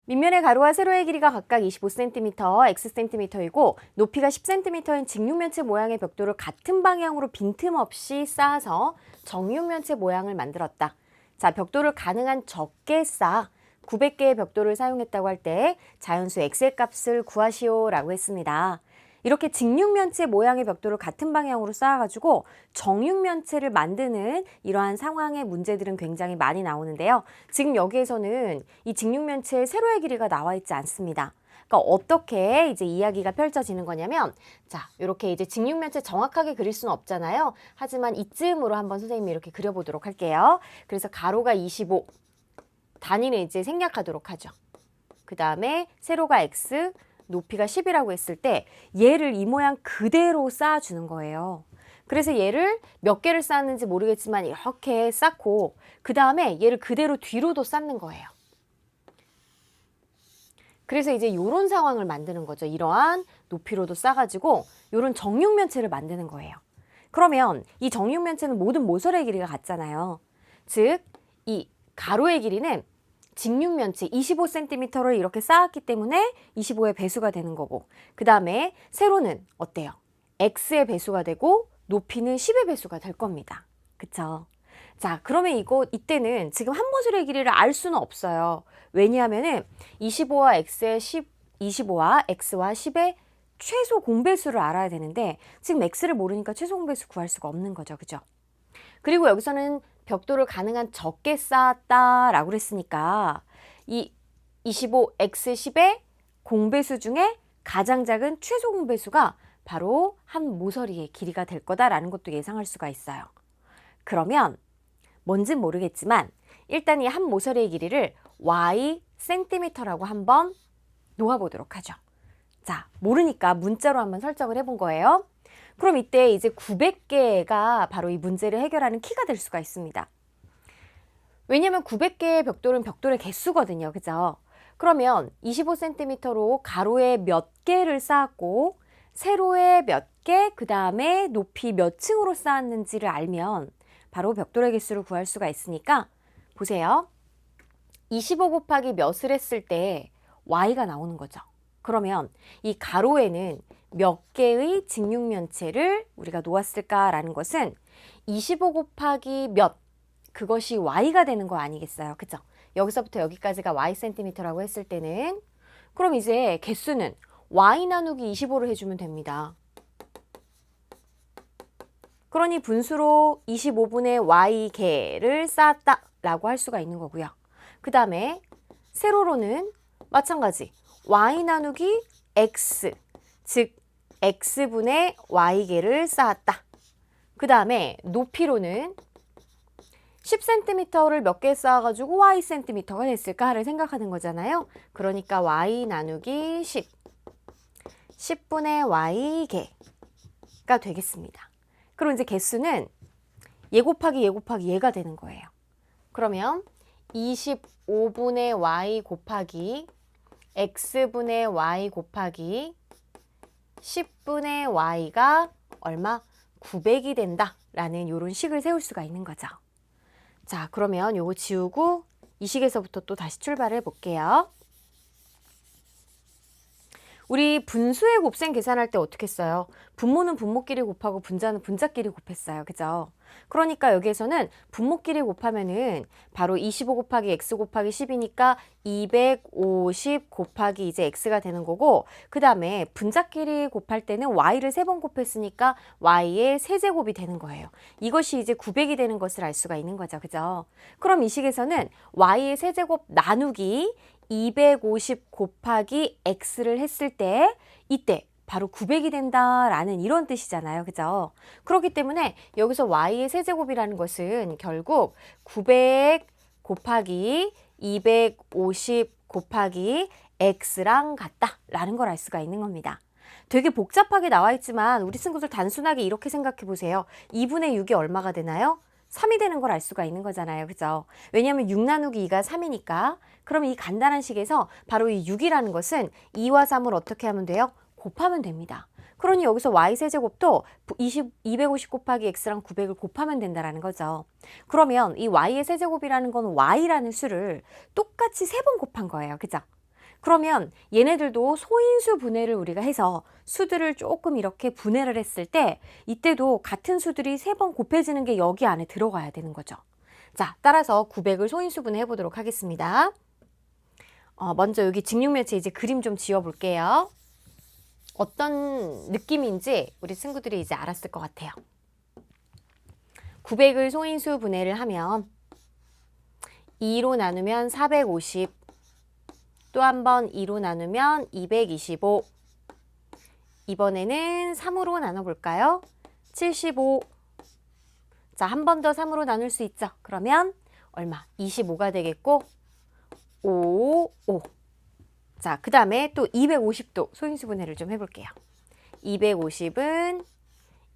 밑면의 가로와 세로의 길이가 각각 25cm, xcm이고 높이가 10cm인 직육면체 모양의 벽돌을 같은 방향으로 빈틈없이 쌓아서 정육면체 모양을 만들었다. 자, 벽돌을 가능한 적게 쌓아 900개의 벽돌을 사용했다고 할 때 자연수 x의 값을 구하시오라고 했습니다. 이렇게 직육면체 모양의 벽돌을 같은 방향으로 쌓아가지고 정육면체를 만드는 이러한 상황의 문제들은 굉장히 많이 나오는데요. 지금 여기에서는 이 직육면체의 세로의 길이가 나와 있지 않습니다. 그러니까 어떻게 이제 이야기가 펼쳐지는 거냐면, 자, 이렇게 이제 직육면체 정확하게 그릴 수는 없잖아요. 하지만 이쯤으로 한번 선생님이 이렇게 그려보도록 할게요. 그래서 가로가 25, 단위는 이제 생략하도록 하죠. 그 다음에 세로가 x, 높이가 10이라고 했을 때 얘를 이 모양 그대로 쌓아주는 거예요. 그래서 얘를 몇 개를 쌓았는지 모르겠지만 이렇게 쌓고 그 다음에 얘를 그대로 뒤로도 쌓는 거예요. 그래서 이제 이런 상황을 만드는 거죠. 이러한 높이로도 쌓아가지고 이런 정육면체를 만드는 거예요. 그러면 이 정육면체는 모든 모서리의 길이가 같잖아요. 즉, 이 가로의 길이는 직육면체 25cm를 이렇게 쌓았기 때문에 25의 배수가 되는 거고, 그 다음에 세로는 어때요? x의 배수가 되고 높이는 10의 배수가 될 겁니다. 그쵸? 자, 그러면 이때는 지금 한 모서리의 길이를 알 수는 없어요. 왜냐하면은 25와 x의 10, 25와 x와 10의 최소 공배수를 알아야 되는데 지금 x를 모르니까 최소 공배수 구할 수가 없는 거죠. 그죠? 그리고 여기서는 벽돌을 가능한 적게 쌓았다라고 그랬으니까 이 25x10의 공배수 중에 가장 작은 최소 공배수가 바로 한 모서리의 길이가 될 거다라는 것도 예상할 수가 있어요. 그러면 뭔진 모르겠지만 일단 이 한 모서리의 길이를 y cm라고 한번 놓아보도록 하죠. 자, 모르니까 문자로 한번 설정을 해본 거예요. 그럼 이때 이제 900개가 바로 이 문제를 해결하는 키가 될 수가 있습니다. 왜냐면 900개의 벽돌은 벽돌의 개수거든요. 그죠? 그러면 25cm로 가로에 몇 개를 쌓았고 세로에 몇 개, 그 다음에 높이 몇 층으로 쌓았는지를 알면 바로 벽돌의 개수를 구할 수가 있으니까 보세요. 25 곱하기 몇을 했을 때 y가 나오는 거죠. 그러면 이 가로에는 몇 개의 직육면체를 우리가 놓았을까라는 것은 25 곱하기 몇, 그것이 y가 되는 거 아니겠어요? 그죠? 여기서부터 여기까지가 ycm라고 했을 때는 그럼 이제 개수는 y 나누기 25를 해주면 됩니다. 그러니 분수로 25분의 y개를 쌓았다라고 할 수가 있는 거고요. 그 다음에 세로로는 마찬가지 y 나누기 x, 즉 x분의 y개를 쌓았다. 그 다음에 높이로는 10cm를 몇 개 쌓아가지고 ycm가 됐을까를 생각하는 거잖아요. 그러니까 y 나누기 10, 10분의 y개가 되겠습니다. 그럼 이제 개수는 얘 곱하기 얘 곱하기 얘가 되는 거예요. 그러면 25분의 y 곱하기 x분의 y 곱하기 10분의 y가 얼마? 900이 된다라는 이런 식을 세울 수가 있는 거죠. 자, 그러면 요거 지우고 이 식에서부터 또 다시 출발해 볼게요. 우리 분수의 곱셈 계산할 때 어떻게 써요? 분모는 분모끼리 곱하고 분자는 분자끼리 곱했어요. 그죠? 그러니까 여기에서는 분모끼리 곱하면은 바로 25 곱하기 x 곱하기 10이니까 250 곱하기 이제 x가 되는 거고, 그 다음에 분자끼리 곱할 때는 y를 3번 곱했으니까 y의 세제곱이 되는 거예요. 이것이 이제 900이 되는 것을 알 수가 있는 거죠. 그죠? 그럼 이 식에서는 y의 세제곱 나누기 250 곱하기 x를 했을 때 이때 바로 900이 된다라는 이런 뜻이잖아요. 그죠? 그렇기 때문에 여기서 y의 세제곱이라는 것은 결국 900 곱하기 250 곱하기 x랑 같다라는 걸 알 수가 있는 겁니다. 되게 복잡하게 나와 있지만 우리 친구들 단순하게 이렇게 생각해 보세요. 2분의 6이 얼마가 되나요? 3이 되는 걸 알 수가 있는 거잖아요. 그죠? 왜냐하면 6 나누기 2가 3이니까. 그럼 이 간단한 식에서 바로 이 6이라는 것은 2와 3을 어떻게 하면 돼요? 곱하면 됩니다. 그러니 여기서 y세제곱도 250 곱하기 x랑 900을 곱하면 된다는 거죠. 그러면 이 y의 세제곱이라는 건 y라는 수를 똑같이 3번 곱한 거예요. 그죠? 그러면 얘네들도 소인수 분해를 우리가 해서 수들을 조금 이렇게 분해를 했을 때 이때도 같은 수들이 3번 곱해지는 게 여기 안에 들어가야 되는 거죠. 자, 따라서 900을 소인수 분해해 보도록 하겠습니다. 먼저 여기 직육면체 이제 그림 좀 지어볼게요. 어떤 느낌인지 우리 친구들이 이제 알았을 것 같아요. 900을 소인수 분해를 하면 2로 나누면 450, 또 한 번 2로 나누면 225, 이번에는 3으로 나눠볼까요? 75. 자, 한 번 더 3으로 나눌 수 있죠. 그러면 얼마? 25가 되겠고 5, 5. 자, 그 다음에 또 250도 소인수 분해를 좀 해볼게요. 250은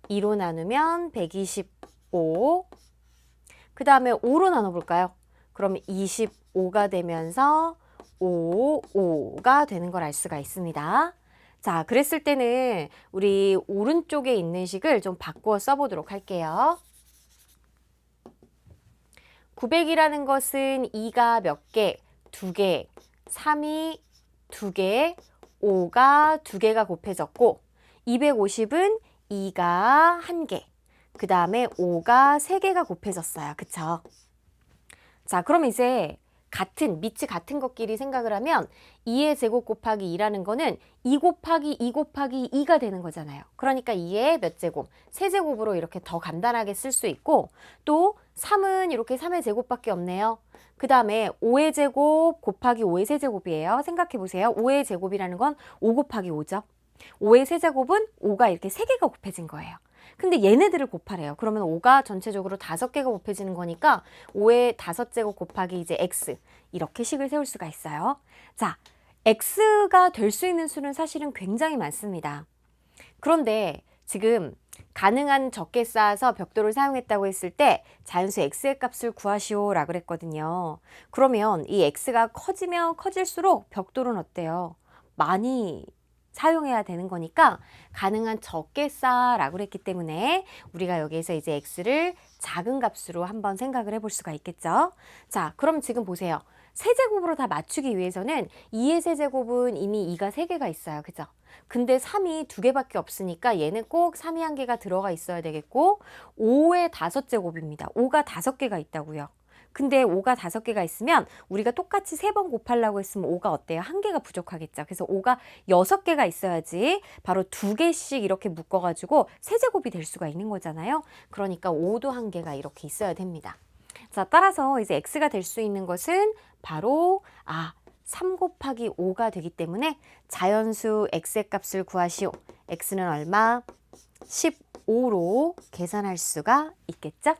2로 나누면 125. 그 다음에 5로 나눠볼까요? 그러면 25가 되면서 5, 5가 되는 걸 알 수가 있습니다. 자, 그랬을 때는 우리 오른쪽에 있는 식을 좀 바꾸어 써보도록 할게요. 900이라는 것은 2가 몇 개? 2개, 3이 2개, 5가 2개가 곱해졌고 250은 2가 1개, 그 다음에 5가 3개가 곱해졌어요. 그쵸? 자, 그럼 이제 밑이 같은 것끼리 생각을 하면 2의 제곱 곱하기 2라는 거는 2 곱하기 2 곱하기 2가 되는 거잖아요. 그러니까 2의 몇 제곱? 세제곱으로 이렇게 더 간단하게 쓸 수 있고 또 3은 이렇게 3의 제곱밖에 없네요. 그 다음에 5의 제곱 곱하기 5의 세제곱이에요. 생각해 보세요. 5의 제곱이라는 건 5 곱하기 5죠. 5의 세제곱은 5가 이렇게 3개가 곱해진 거예요. 근데 얘네들을 곱하래요. 그러면 5가 전체적으로 5개가 곱해지는 거니까 5의 5제곱 곱하기 이제 x 이렇게 식을 세울 수가 있어요. 자, x가 될 수 있는 수는 사실은 굉장히 많습니다. 그런데 지금 가능한 적게 쌓아서 벽돌을 사용했다고 했을 때 자연수 x의 값을 구하시오라고 그랬거든요. 그러면 이 x가 커지면 커질수록 벽돌은 어때요? 많이 사용해야 되는 거니까 가능한 적게 쌓아라고 그랬기 때문에 우리가 여기에서 이제 x를 작은 값으로 한번 생각을 해볼 수가 있겠죠. 자, 그럼 지금 보세요. 세제곱으로 다 맞추기 위해서는 2의 세제곱은 이미 2가 3개가 있어요. 그죠? 근데 3이 2개밖에 없으니까 얘는 꼭 3이 1개가 들어가 있어야 되겠고 5의 5제곱입니다. 5가 5개가 있다고요. 근데 5가 5개가 있으면 우리가 똑같이 3번 곱하려고 했으면 5가 어때요? 1개가 부족하겠죠. 그래서 5가 6개가 있어야지 바로 2개씩 이렇게 묶어가지고 세제곱이 될 수가 있는 거잖아요. 그러니까 5도 1개가 이렇게 있어야 됩니다. 자, 따라서 이제 x가 될 수 있는 것은 바로 3 곱하기 5가 되기 때문에 자연수 x의 값을 구하시오. x는 얼마? 15로 계산할 수가 있겠죠?